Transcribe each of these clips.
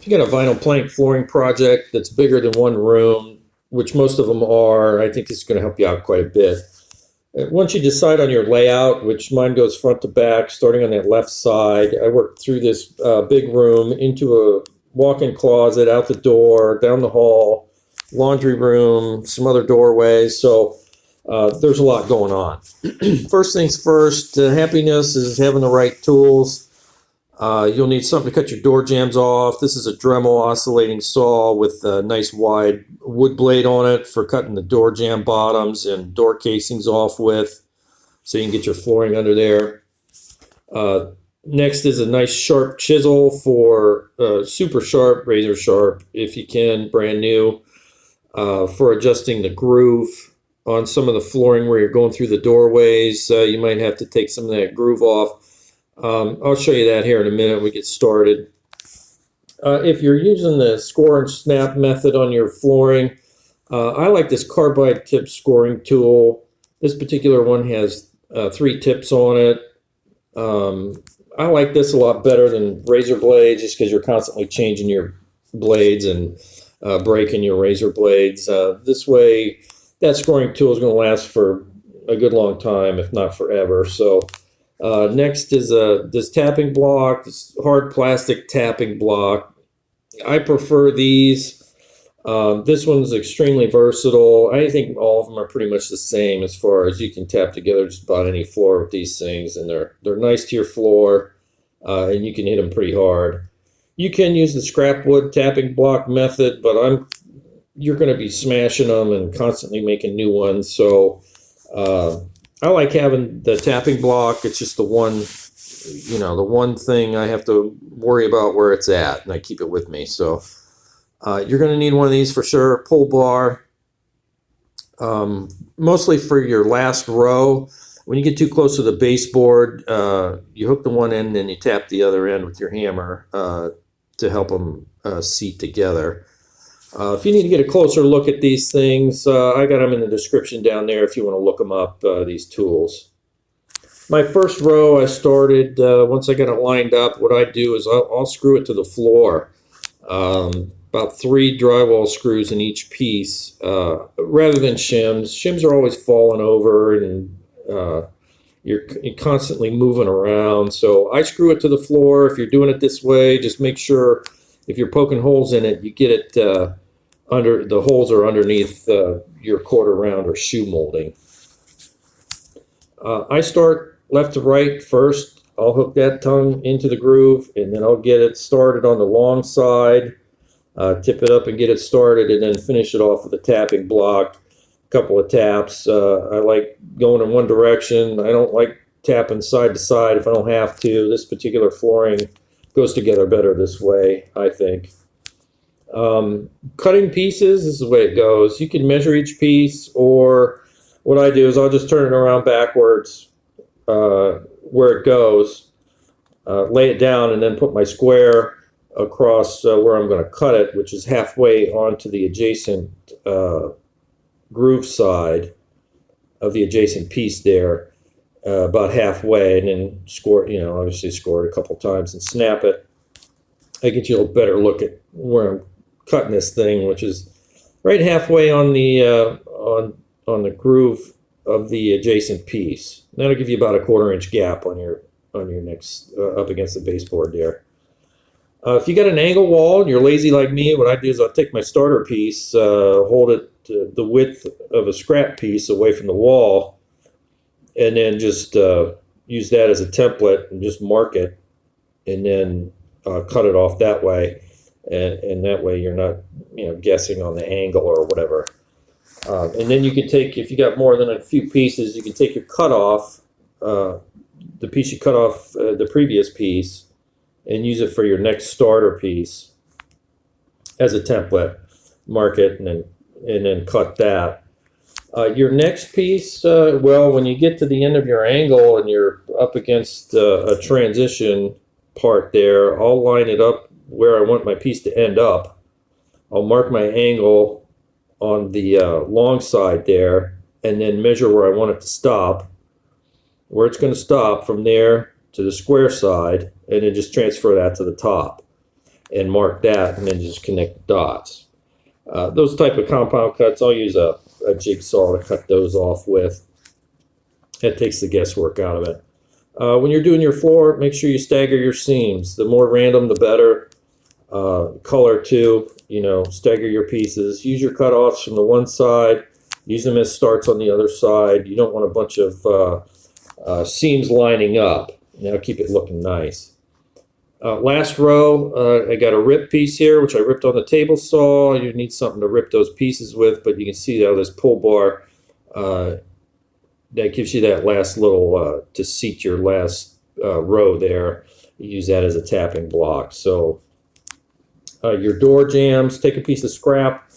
If you got a vinyl plank flooring project that's bigger than one room, which most of them are, I think this is going to help you out quite a bit. Once you decide on your layout, which mine goes front to back, starting on that left side, I work through this big room into a walk-in closet, out the door, down the hall, laundry room, some other doorways. So there's a lot going on. First things first, happiness is having the right tools. You'll need something to cut your door jambs off. This is a Dremel oscillating saw with a nice wide wood blade on it for cutting the door jamb bottoms and door casings off with, so you can get your flooring under there. Next is a nice sharp chisel for super sharp, razor sharp, if you can, brand new, for adjusting the groove on some of the flooring where you're going through the doorways. You might have to take some of that groove off. I'll show you that here in a minute when we get started. If you're using the score and snap method on your flooring, I like this carbide tip scoring tool. This particular one has 3 tips on it. I like this a lot better than razor blades, just because you're constantly changing your blades and breaking your razor blades. This way, that scoring tool is going to last for a good long time, if not forever. So next is this tapping block, this hard plastic tapping block. I prefer these. This one's extremely versatile. I think all of them are pretty much the same as far as you can tap together just about any floor with these things, and they're nice to your floor, and you can hit them pretty hard. You can use the scrap wood tapping block method, but you're going to be smashing them and constantly making new ones. So I like having the tapping block. It's just the one thing I have to worry about where it's at, and I keep it with me. So you're going to need one of these for sure. Pull bar, mostly for your last row. When you get too close to the baseboard, you hook the one end and you tap the other end with your hammer to help them seat together. If you need to get a closer look at these things, I got them in the description down there if you want to look them up, these tools. My first row I started, once I got it lined up, what I do is I'll screw it to the floor. About 3 drywall screws in each piece, rather than shims. Shims are always falling over, and you're constantly moving around. So I screw it to the floor. If you're doing it this way, just make sure if you're poking holes in it, you get it under the holes are underneath your quarter round or shoe molding. I start left to right first. I'll hook that tongue into the groove, and then I'll get it started on the long side, tip it up and get it started, and then finish it off with a tapping block. A couple of taps. I like going in one direction. I don't like tapping side to side if I don't have to. This particular flooring goes together better this way, I think. Cutting pieces, this is the way it goes. You can measure each piece, or what I do is I'll just turn it around backwards where it goes, lay it down, and then put my square across where I'm going to cut it, which is halfway onto the adjacent groove side of the adjacent piece there, about halfway, and then score, obviously score it a couple times and snap it. I get you a better look at where I'm cutting this thing, which is right halfway on the on the groove of the adjacent piece. That'll give you about a 1/4 inch gap on your next up against the baseboard there. If you got an angle wall and you're lazy like me, what I do is I'll take my starter piece, hold it to the width of a scrap piece away from the wall, and then just use that as a template and just mark it, and then cut it off that way, and that way you're not guessing on the angle or whatever. And then you can take, if you got more than a few pieces, you can take your cutoff, the piece you cut off the previous piece, and use it for your next starter piece as a template. Mark it and then cut that. Your next piece, well, when you get to the end of your angle and you're up against a transition part there, I'll line it up where I want my piece to end up. I'll mark my angle on the long side there, and then measure where I want it to stop, where it's going to stop from there to the square side, and then just transfer that to the top. and mark that, and then just connect the dots. Those type of compound cuts, I'll use a jigsaw to cut those off with. That takes the guesswork out of it. When you're doing your floor, make sure you stagger your seams. The more random, the better. Color too, stagger your pieces. Use your cutoffs from the one side. Use them as starts on the other side. You don't want a bunch of seams lining up. Now keep it looking nice. Last row, I got a rip piece here, which I ripped on the table saw. You need something to rip those pieces with, but you can see how this pull bar, that gives you that last little, to seat your last row there. You use that as a tapping block. So your door jambs, take a piece of scrap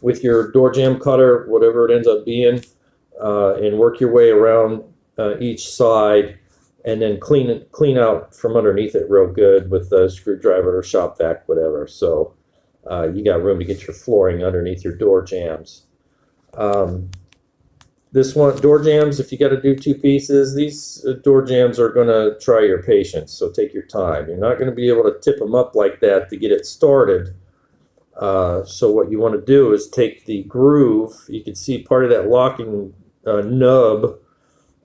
with your door jamb cutter, whatever it ends up being, and work your way around each side, and then clean out from underneath it real good with a screwdriver or shop vac, whatever. So you got room to get your flooring underneath your door jambs. This one, door jambs, if you got to do two pieces, these door jambs are going to try your patience, so take your time. You're not going to be able to tip them up like that to get it started. So what you want to do is take the groove. You can see part of that locking nub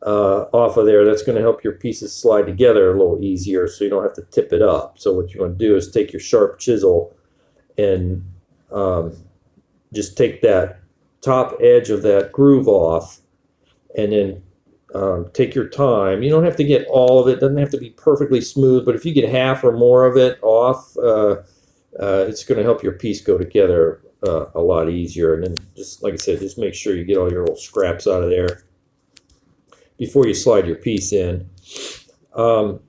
off of there. That's going to help your pieces slide together a little easier, so you don't have to tip it up. So what you want to do is take your sharp chisel and just take that top edge of that groove off, and then take your time. You don't have to get all of it. It doesn't have to be perfectly smooth, but if you get half or more of it off, it's going to help your piece go together a lot easier. And then, just like I said, just make sure you get all your little scraps out of there before you slide your piece in. And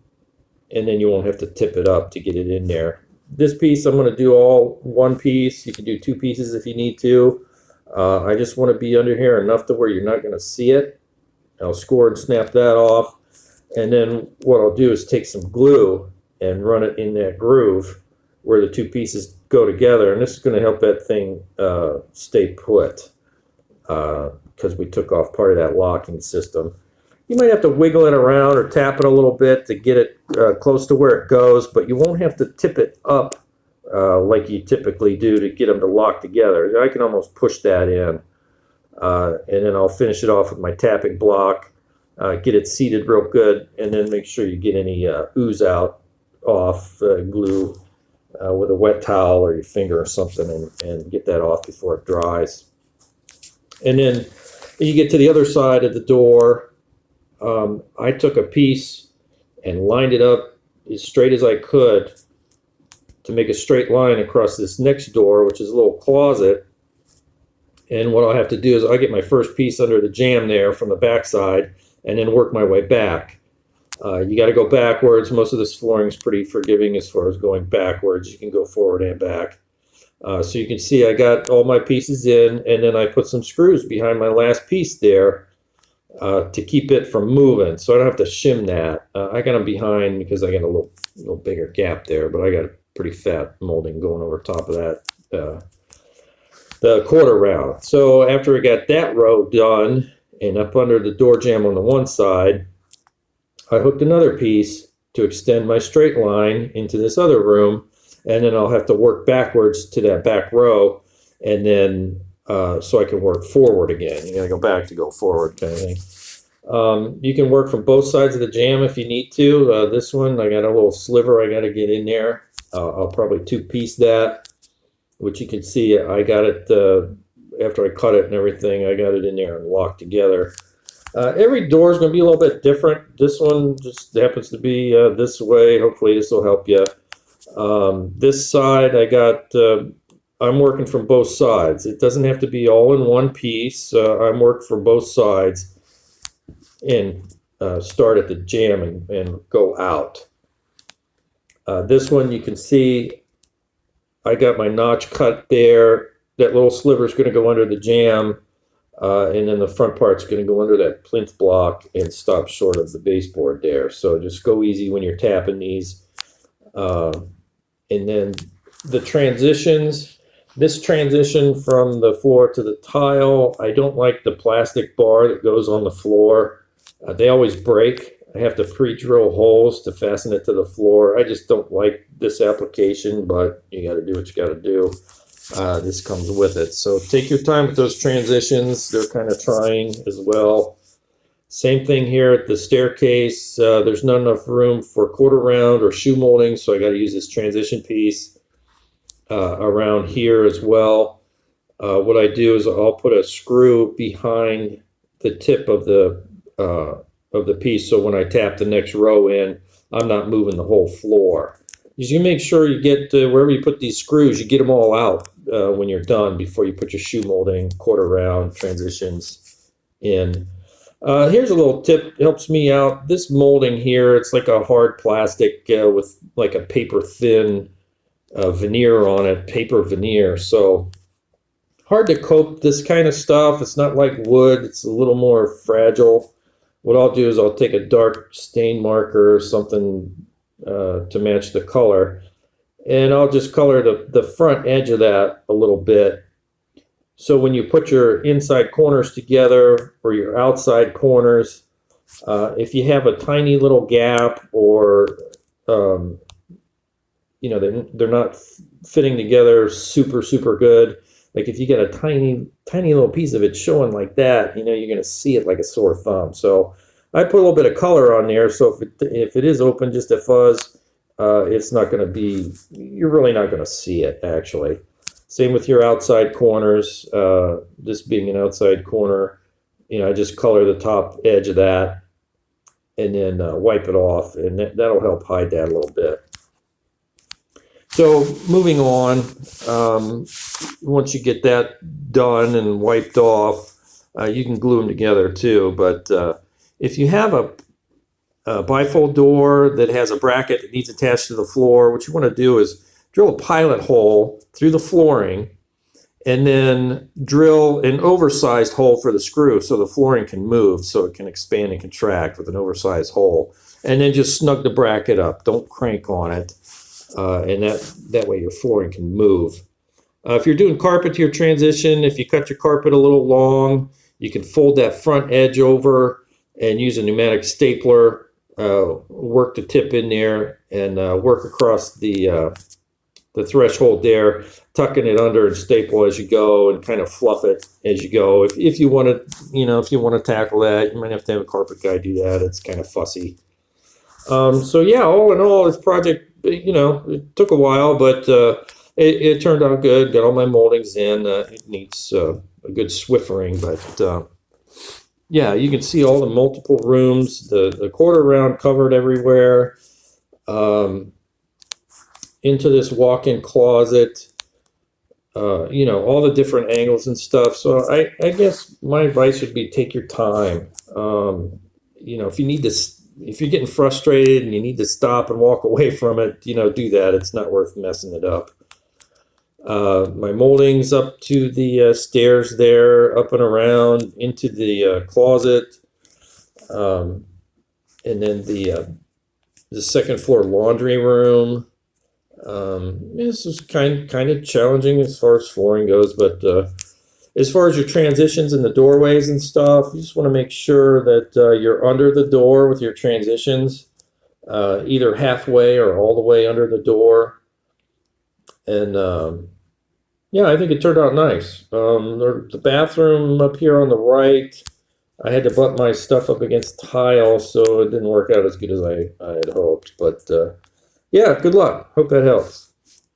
then you won't have to tip it up to get it in there. This piece, I'm going to do all one piece. You can do two pieces if you need to. I just want to be under here enough to where you're not going to see it. I'll score and snap that off. And then what I'll do is take some glue and run it in that groove where the two pieces go together. And this is going to help that thing stay put, because we took off part of that locking system. You might have to wiggle it around or tap it a little bit to get it close to where it goes, but you won't have to tip it up like you typically do to get them to lock together. I can almost push that in, and then I'll finish it off with my tapping block, get it seated real good, and then make sure you get any ooze out off glue with a wet towel or your finger or something, and get that off before it dries. And then you get to the other side of the door. I took a piece and lined it up as straight as I could to make a straight line across this next door, which is a little closet. And what I'll have to do is I'll get my first piece under the jamb there from the back side and then work my way back. You got to go backwards. Most of this flooring is pretty forgiving as far as going backwards. You can go forward and back. So you can see I got all my pieces in, and then I put some screws behind my last piece there to keep it from moving, so I don't have to shim that. I got them behind because I got a little bigger gap there, but I got a pretty fat molding going over top of that, the quarter round. So after I got that row done and up under the door jamb on the one side, I hooked another piece to extend my straight line into this other room, and then I'll have to work backwards to that back row, and then so I can work forward again. You gotta go back to go forward, kind of thing. You can work from both sides of the jamb if you need to. This one, I got a little sliver I gotta get in there. I'll probably two-piece that, which you can see I got it, after I cut it and everything, I got it in there and locked together. Every door is going to be a little bit different. This one just happens to be this way. Hopefully this will help you. This side I got, I'm working from both sides. It doesn't have to be all in one piece. I'm working from both sides and start at the jamb and go out. This one you can see I got my notch cut there. That little sliver is going to go under the jamb. And then the front part's going to go under that plinth block and stop short of the baseboard there. So just go easy when you're tapping these. And then the transitions, this transition from the floor to the tile, I don't like the plastic bar that goes on the floor. They always break. I have to pre-drill holes to fasten it to the floor. I just don't like this application, but you got to do what you got to do. This comes with it. So take your time with those transitions. They're kind of trying as well. Same thing here at the staircase. There's not enough room for quarter round or shoe molding, so I got to use this transition piece around here as well. What I do is I'll put a screw behind the tip of the piece, so when I tap the next row in, I'm not moving the whole floor. You make sure you get wherever you put these screws, you get them all out when you're done before you put your shoe molding, quarter round transitions in. Here's a little tip, it helps me out. This molding here, it's like a hard plastic with like a paper thin veneer on it, paper veneer. So hard to coat this kind of stuff. It's not like wood, it's a little more fragile. What I'll do is I'll take a dark stain marker or something to match the color, and I'll just color the front edge of that a little bit. So when you put your inside corners together or your outside corners, if you have a tiny little gap or you know, they're not fitting together super good, like if you get a tiny little piece of it showing like that, you know, you're going to see it like a sore thumb. So I put a little bit of color on there, so if it is open just a fuzz, it's not going to be, you're really not going to see it actually. Same with your outside corners. This being an outside corner, you know, I just color the top edge of that and then wipe it off, and that'll help hide that a little bit. So moving on, once you get that done and wiped off, you can glue them together too. But if you have a bifold door that has a bracket that needs attached to the floor, what you want to do is drill a pilot hole through the flooring and then drill an oversized hole for the screw so the flooring can move, so it can expand and contract with an oversized hole. And then just snug the bracket up. Don't crank on it. And that way your flooring can move. If you're doing carpet to your transition, if you cut your carpet a little long, you can fold that front edge over and use a pneumatic stapler, work the tip in there, and work across the threshold there, tucking it under and staple as you go, and kind of fluff it as you go. If you want to, you know, if you want to tackle that, you might have to have a carpet guy do that. It's kind of fussy. So yeah, all in all, this project, you know, it took a while, but it turned out good. Got all my moldings in. It needs a good swiffering, but yeah, you can see all the multiple rooms, the quarter round covered everywhere, into this walk-in closet, you know, all the different angles and stuff. So I guess my advice would be take your time. You know, if you need to, if you're getting frustrated and you need to stop and walk away from it, you know, do that. It's not worth messing it up. My moldings up to the stairs there, up and around into the closet, and then the second floor laundry room. This is kind of challenging as far as flooring goes, but as far as your transitions in the doorways and stuff, you just want to make sure that you're under the door with your transitions, either halfway or all the way under the door. And yeah, I think it turned out nice. The bathroom up here on the right, I had to butt my stuff up against tile, so it didn't work out as good as I had hoped. But yeah, good luck. Hope that helps.